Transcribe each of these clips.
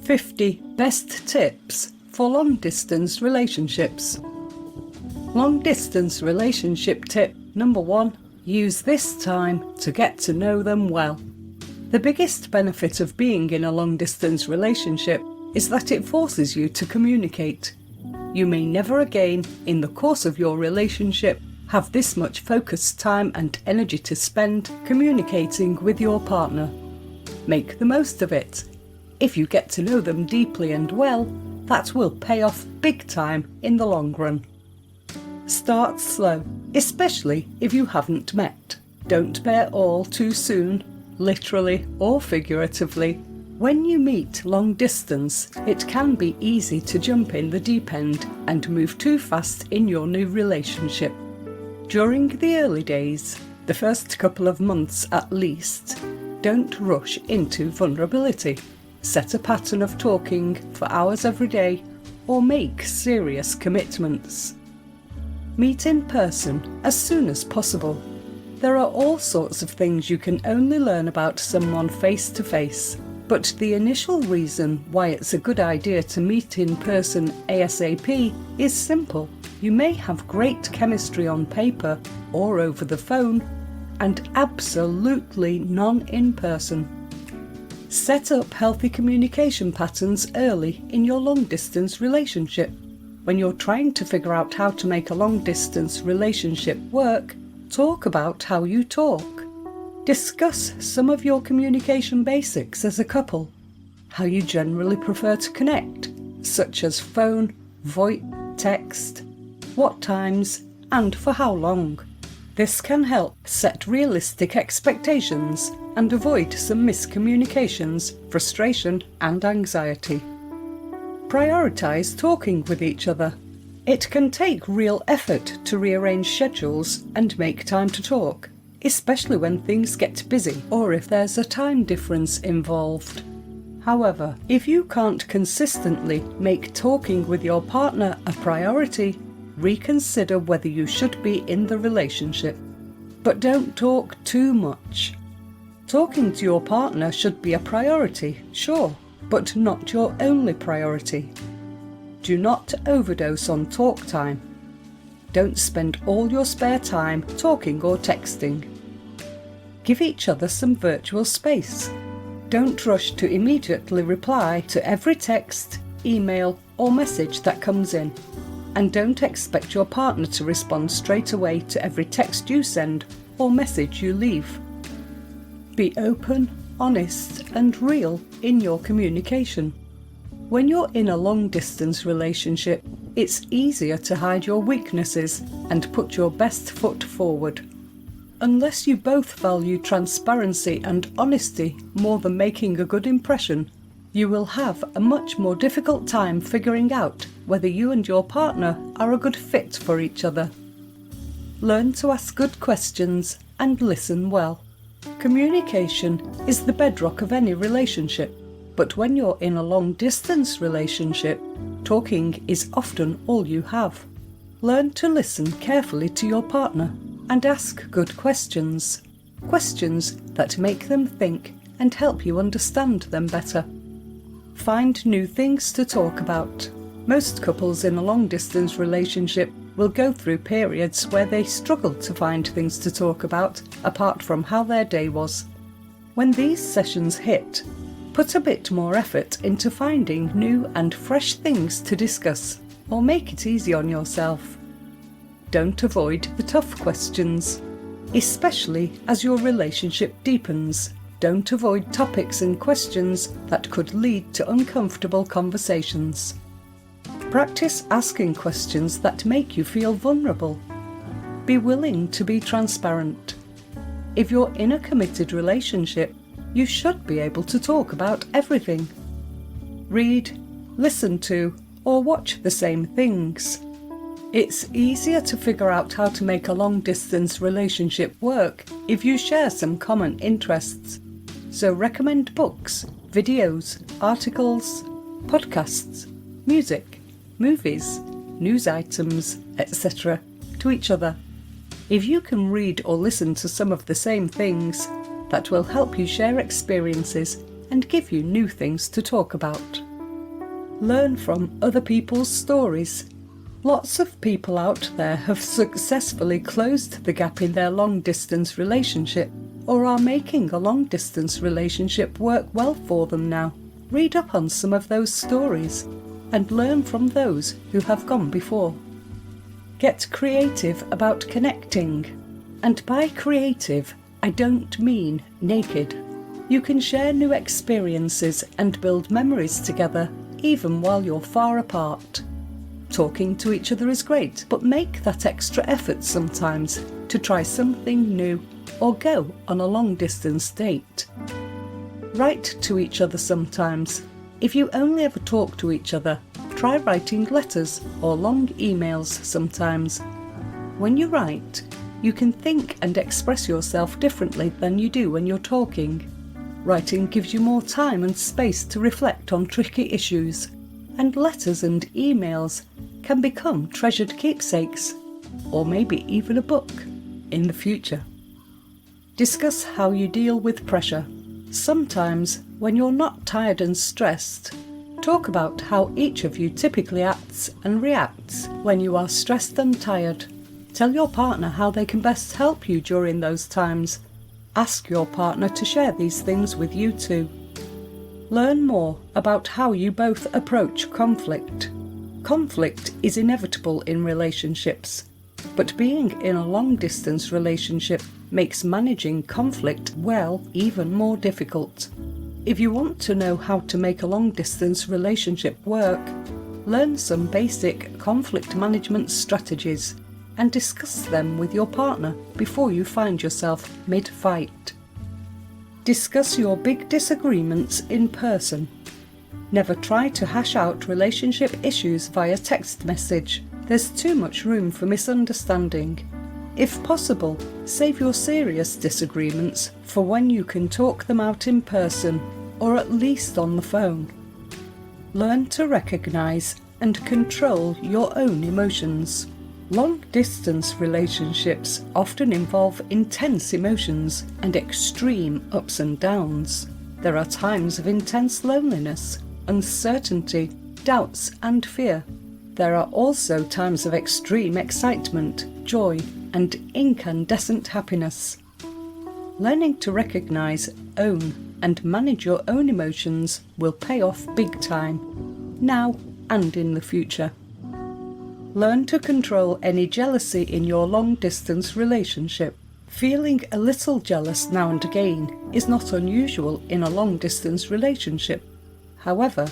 50 Best Tips for Long-Distance Relationships. Long-distance relationship tip number 1. Use this time to get to know them well. The biggest benefit of being in a long-distance relationship is that it forces you to communicate. You may never again, in the course of your relationship, have this much focused time and energy to spend communicating with your partner. Make the most of it. If you get to know them deeply and well, that will pay off big time in the long run. Start slow, especially if you haven't met. Don't bear all too soon, literally or figuratively. When you meet long distance, it can be easy to jump in the deep end and move too fast in your new relationship. During the early days, the first couple of months at least, don't rush into vulnerability. Set a pattern of talking for hours every day or make serious commitments. Meet in person as soon as possible. There are all sorts of things you can only learn about someone face to face, but the initial reason why it's a good idea to meet in person ASAP is simple. You may have great chemistry on paper or over the phone, and absolutely none in person. Set up healthy communication patterns early in your long-distance relationship. When you're trying to figure out how to make a long-distance relationship work, talk about how you talk. Discuss some of your communication basics as a couple, how you generally prefer to connect, such as phone, VoIP, text, what times, and for how long. This can help set realistic expectations and avoid some miscommunications, frustration, and anxiety. Prioritize talking with each other. It can take real effort to rearrange schedules and make time to talk, especially when things get busy or if there's a time difference involved. However, if you can't consistently make talking with your partner a priority, reconsider whether you should be in the relationship. But don't talk too much. Talking to your partner should be a priority, sure, but not your only priority. Do not overdose on talk time. Don't spend all your spare time talking or texting. Give each other some virtual space. Don't rush to immediately reply to every text, email, or message that comes in. And don't expect your partner to respond straight away to every text you send or message you leave. Be open, honest, and real in your communication. When you're in a long-distance relationship, it's easier to hide your weaknesses and put your best foot forward. Unless you both value transparency and honesty more than making a good impression, you will have a much more difficult time figuring out whether you and your partner are a good fit for each other. Learn to ask good questions and listen well. Communication is the bedrock of any relationship, but when you're in a long-distance relationship, talking is often all you have. Learn to listen carefully to your partner and ask good questions. Questions that make them think and help you understand them better. Find new things to talk about. Most couples in a long-distance relationship will go through periods where they struggle to find things to talk about apart from how their day was. When these sessions hit, put a bit more effort into finding new and fresh things to discuss, or make it easy on yourself. Don't avoid the tough questions, especially as your relationship deepens. Don't avoid topics and questions that could lead to uncomfortable conversations. Practice asking questions that make you feel vulnerable. Be willing to be transparent. If you're in a committed relationship, you should be able to talk about everything. Read, listen to, or watch the same things. It's easier to figure out how to make a long-distance relationship work if you share some common interests. So recommend books, videos, articles, podcasts, music, movies, news items, etc. to each other. If you can read or listen to some of the same things, that will help you share experiences and give you new things to talk about. Learn from other people's stories. Lots of people out there have successfully closed the gap in their long-distance relationship, or are making a long-distance relationship work well for them now. Read up on some of those stories and learn from those who have gone before. Get creative about connecting. And by creative, I don't mean naked. You can share new experiences and build memories together, even while you're far apart. Talking to each other is great, but make that extra effort sometimes to try something new or go on a long-distance date. Write to each other sometimes. If you only ever talk to each other, try writing letters or long emails sometimes. When you write, you can think and express yourself differently than you do when you're talking. Writing gives you more time and space to reflect on tricky issues, and letters and emails can become treasured keepsakes, or maybe even a book, in the future. Discuss how you deal with pressure. Sometimes, when you're not tired and stressed, talk about how each of you typically acts and reacts when you are stressed and tired. Tell your partner how they can best help you during those times. Ask your partner to share these things with you too. Learn more about how you both approach conflict. Conflict is inevitable in relationships, but being in a long-distance relationship makes managing conflict well even more difficult. If you want to know how to make a long-distance relationship work, learn some basic conflict management strategies and discuss them with your partner before you find yourself mid-fight. Discuss your big disagreements in person. Never try to hash out relationship issues via text message. There's too much room for misunderstanding. If possible, save your serious disagreements for when you can talk them out in person, or at least on the phone. Learn to recognise and control your own emotions. Long-distance relationships often involve intense emotions and extreme ups and downs. There are times of intense loneliness, uncertainty, doubts and fear. There are also times of extreme excitement, joy and incandescent happiness. Learning to recognise, own and manage your own emotions will pay off big time, now and in the future. Learn to control any jealousy in your long-distance relationship. Feeling a little jealous now and again is not unusual in a long-distance relationship. However,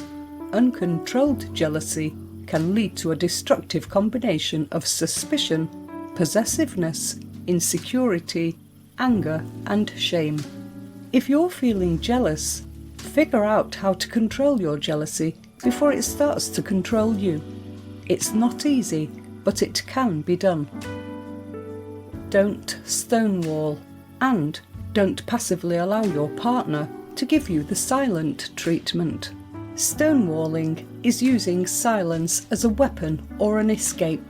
uncontrolled jealousy can lead to a destructive combination of suspicion, possessiveness, insecurity, anger, and shame. If you're feeling jealous, figure out how to control your jealousy before it starts to control you. It's not easy, but it can be done. Don't stonewall, and don't passively allow your partner to give you the silent treatment. Stonewalling is using silence as a weapon or an escape.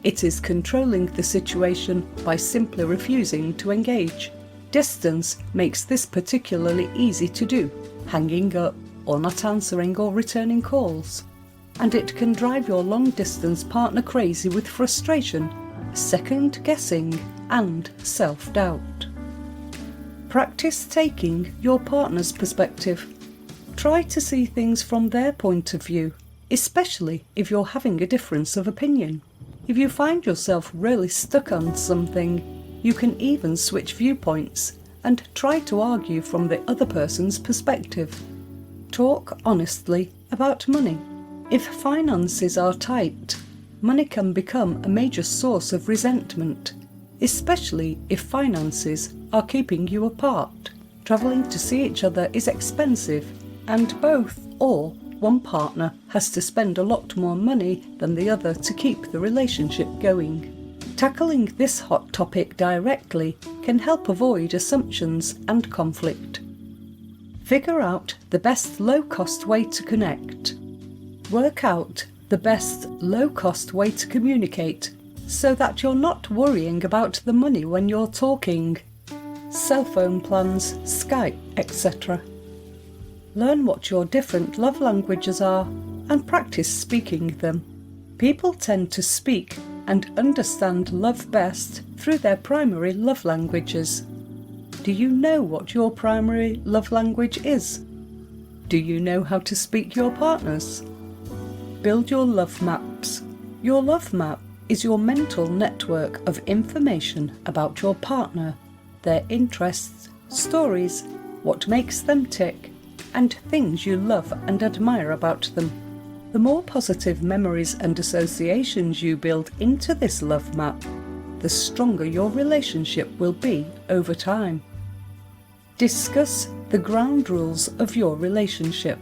It is controlling the situation by simply refusing to engage. Distance makes this particularly easy to do, hanging up or not answering or returning calls. And it can drive your long-distance partner crazy with frustration, second-guessing and self-doubt. Practice taking your partner's perspective. Try to see things from their point of view, especially if you're having a difference of opinion. If you find yourself really stuck on something, you can even switch viewpoints and try to argue from the other person's perspective. Talk honestly about money. If finances are tight, money can become a major source of resentment, especially if finances are keeping you apart. Travelling to see each other is expensive, and both or one partner has to spend a lot more money than the other to keep the relationship going. Tackling this hot topic directly can help avoid assumptions and conflict. Figure out the best low-cost way to connect. Work out the best low-cost way to communicate so that you're not worrying about the money when you're talking. Cell phone plans, Skype, etc. Learn what your different love languages are and practice speaking them. People tend to speak and understand love best through their primary love languages. Do you know what your primary love language is? Do you know how to speak your partner's? Build your love maps. Your love map is your mental network of information about your partner, their interests, stories, what makes them tick, and things you love and admire about them. The more positive memories and associations you build into this love map, the stronger your relationship will be over time. Discuss the ground rules of your relationship.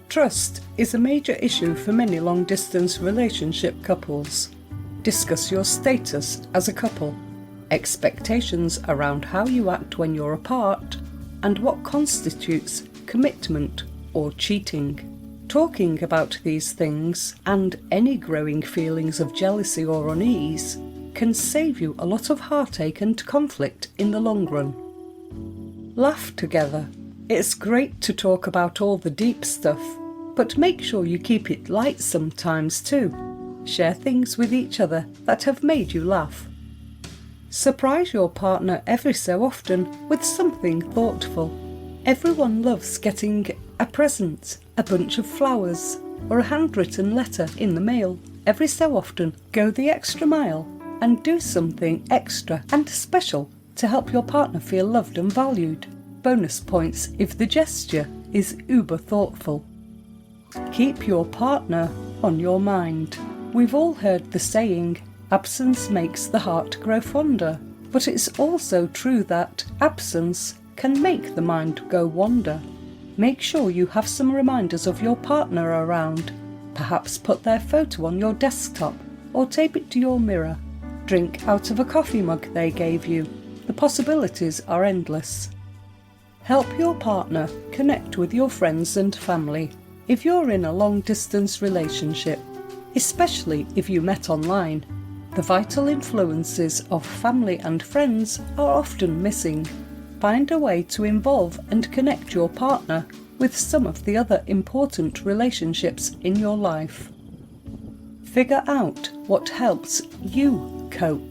Trust is a major issue for many long-distance relationship couples. Discuss your status as a couple, expectations around how you act when you're apart, and what constitutes commitment or cheating. Talking about these things and any growing feelings of jealousy or unease can save you a lot of heartache and conflict in the long run. Laugh together. It's great to talk about all the deep stuff, but make sure you keep it light sometimes too. Share things with each other that have made you laugh. Surprise your partner every so often with something thoughtful. Everyone loves getting a present, a bunch of flowers, or a handwritten letter in the mail. Every so often, go the extra mile and do something extra and special to help your partner feel loved and valued. Bonus points if the gesture is uber thoughtful. Keep your partner on your mind. We've all heard the saying, absence makes the heart grow fonder, but it's also true that absence can make the mind go wander. Make sure you have some reminders of your partner around. Perhaps put their photo on your desktop or tape it to your mirror. Drink out of a coffee mug they gave you. The possibilities are endless. Help your partner connect with your friends and family. If you're in a long-distance relationship, especially if you met online, the vital influences of family and friends are often missing. Find a way to involve and connect your partner with some of the other important relationships in your life. Figure out what helps you cope.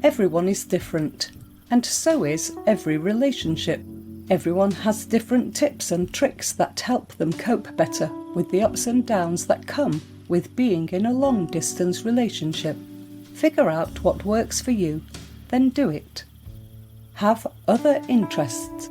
Everyone is different, and so is every relationship. Everyone has different tips and tricks that help them cope better with the ups and downs that come with being in a long-distance relationship. Figure out what works for you, then do it. Have other interests.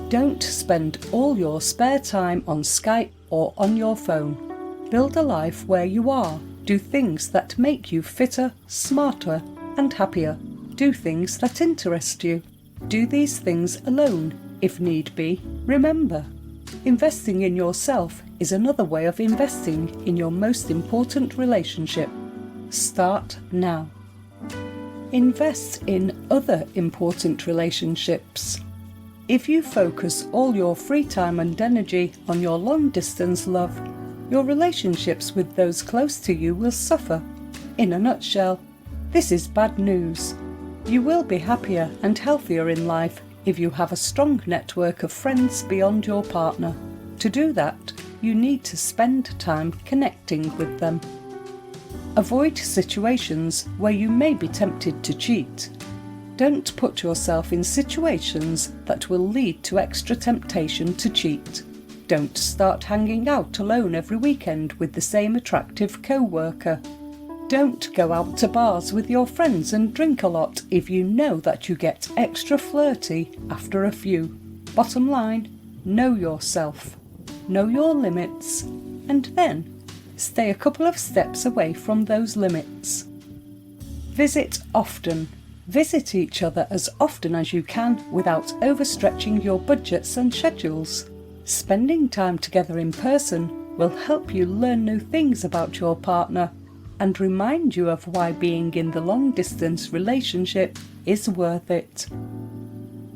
Don't spend all your spare time on Skype or on your phone. Build a life where you are. Do things that make you fitter, smarter, and happier. Do things that interest you. Do these things alone, if need be. Remember, investing in yourself is another way of investing in your most important relationship. Start now. Invest in other important relationships. If you focus all your free time and energy on your long-distance love, your relationships with those close to you will suffer. In a nutshell, this is bad news. You will be happier and healthier in life if you have a strong network of friends beyond your partner. To do that, you need to spend time connecting with them. Avoid situations where you may be tempted to cheat. Don't put yourself in situations that will lead to extra temptation to cheat. Don't start hanging out alone every weekend with the same attractive co-worker. Don't go out to bars with your friends and drink a lot if you know that you get extra flirty after a few. Bottom line, know yourself. Know your limits, and then stay a couple of steps away from those limits. Visit often. Visit each other as often as you can without overstretching your budgets and schedules. Spending time together in person will help you learn new things about your partner and remind you of why being in the long-distance relationship is worth it.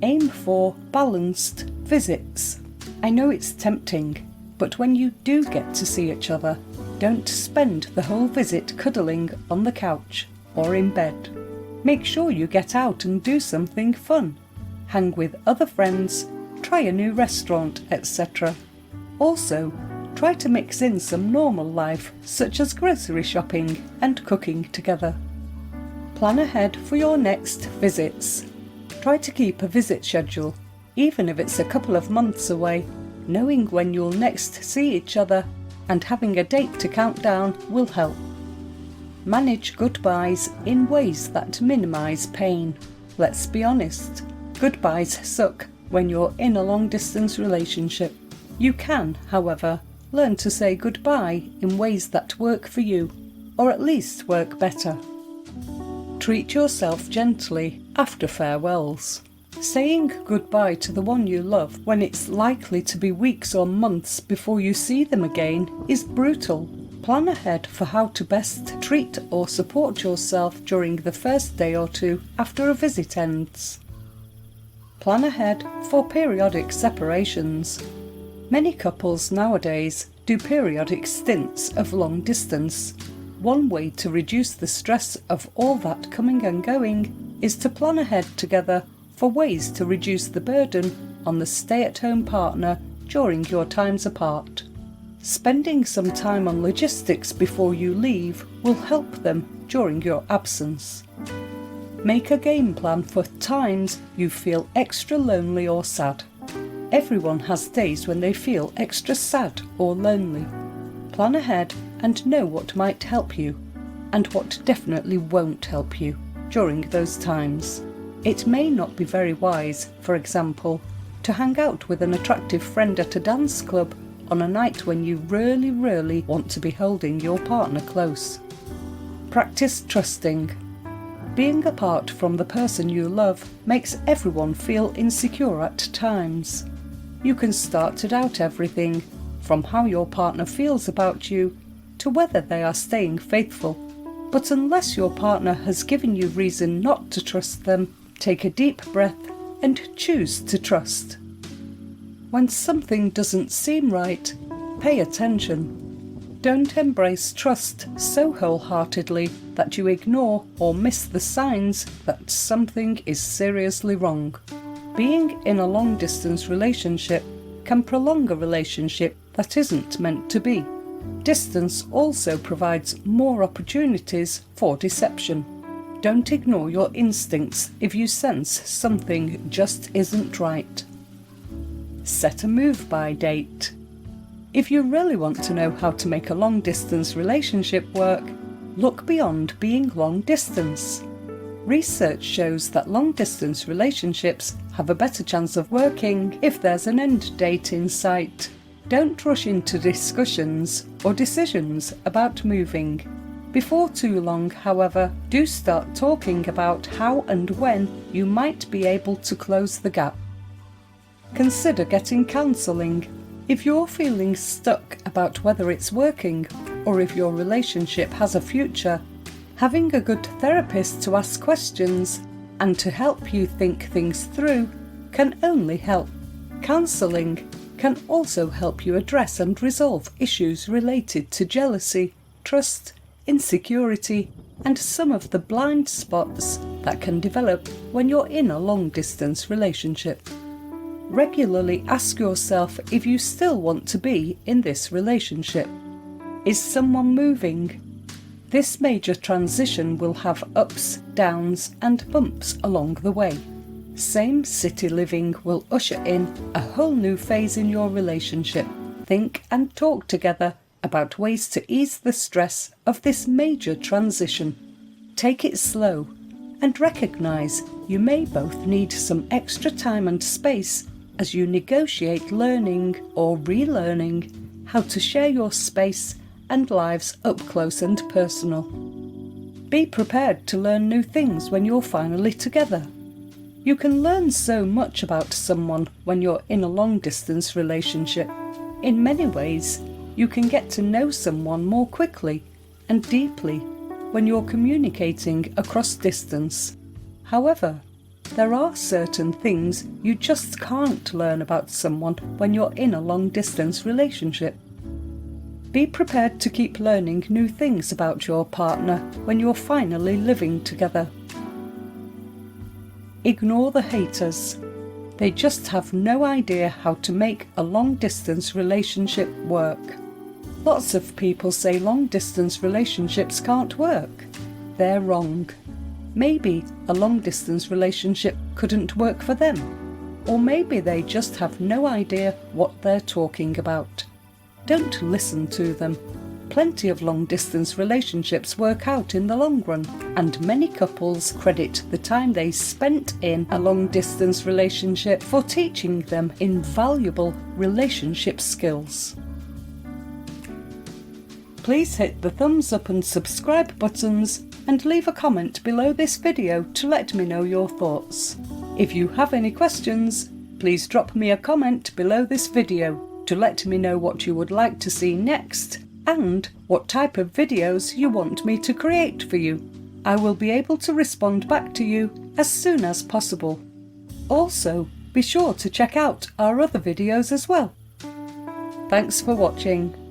Aim for balanced visits. I know it's tempting, but when you do get to see each other, don't spend the whole visit cuddling on the couch or in bed. Make sure you get out and do something fun. Hang with other friends, try a new restaurant, etc. Also, Try to mix in some normal life, such as grocery shopping and cooking together. Plan ahead for your next visits. Try to keep a visit schedule, even if it's a couple of months away. Knowing when you'll next see each other and having a date to count down will help. Manage goodbyes in ways that minimise pain. Let's be honest, goodbyes suck when you're in a long-distance relationship. You can, however, learn to say goodbye in ways that work for you, or at least work better. Treat yourself gently after farewells. Saying goodbye to the one you love when it's likely to be weeks or months before you see them again is brutal. Plan ahead for how to best treat or support yourself during the first day or two after a visit ends. Plan ahead for periodic separations. Many couples nowadays do periodic stints of long distance. One way to reduce the stress of all that coming and going is to plan ahead together for ways to reduce the burden on the stay-at-home partner during your times apart. Spending some time on logistics before you leave will help them during your absence. Make a game plan for times you feel extra lonely or sad. Everyone has days when they feel extra sad or lonely. Plan ahead and know what might help you and what definitely won't help you during those times. It may not be very wise, for example, to hang out with an attractive friend at a dance club on a night when you really want to be holding your partner close. Practice trusting. Being apart from the person you love makes everyone feel insecure at times. You can start to doubt everything, from how your partner feels about you to whether they are staying faithful. But unless your partner has given you reason not to trust them, take a deep breath and choose to trust. When something doesn't seem right, pay attention. Don't embrace trust so wholeheartedly that you ignore or miss the signs that something is seriously wrong. Being in a long-distance relationship can prolong a relationship that isn't meant to be. Distance also provides more opportunities for deception. Don't ignore your instincts if you sense something just isn't right. Set a move-by date. If you really want to know how to make a long-distance relationship work, look beyond being long-distance. Research shows that long-distance relationships have a better chance of working if there's an end date in sight. Don't rush into discussions or decisions about moving. Before too long, however, do start talking about how and when you might be able to close the gap. Consider getting counselling. If you're feeling stuck about whether it's working or if your relationship has a future, having a good therapist to ask questions and to help you think things through can only help. Counselling can also help you address and resolve issues related to jealousy, trust, insecurity, and some of the blind spots that can develop when you're in a long-distance relationship. Regularly ask yourself if you still want to be in this relationship. Is someone moving? This major transition will have ups, downs, and bumps along the way. Same city living will usher in a whole new phase in your relationship. Think and talk together about ways to ease the stress of this major transition. Take it slow and recognise you may both need some extra time and space as you negotiate learning or relearning how to share your space and lives up close and personal. Be prepared to learn new things when you're finally together. You can learn so much about someone when you're in a long-distance relationship. In many ways, you can get to know someone more quickly and deeply when you're communicating across distance. However, there are certain things you just can't learn about someone when you're in a long-distance relationship. Be prepared to keep learning new things about your partner when you're finally living together. Ignore the haters. They just have no idea how to make a long-distance relationship work. Lots of people say long-distance relationships can't work. They're wrong. Maybe a long-distance relationship couldn't work for them. Or maybe they just have no idea what they're talking about. Don't listen to them. Plenty of long-distance relationships work out in the long run, and many couples credit the time they spent in a long-distance relationship for teaching them invaluable relationship skills. Please hit the thumbs up and subscribe buttons and leave a comment below this video to let me know your thoughts. If you have any questions, please drop me a comment below this video to let me know what you would like to see next and what type of videos you want me to create for you. I will be able to respond back to you as soon as possible. Also, be sure to check out our other videos as well. Thanks for watching.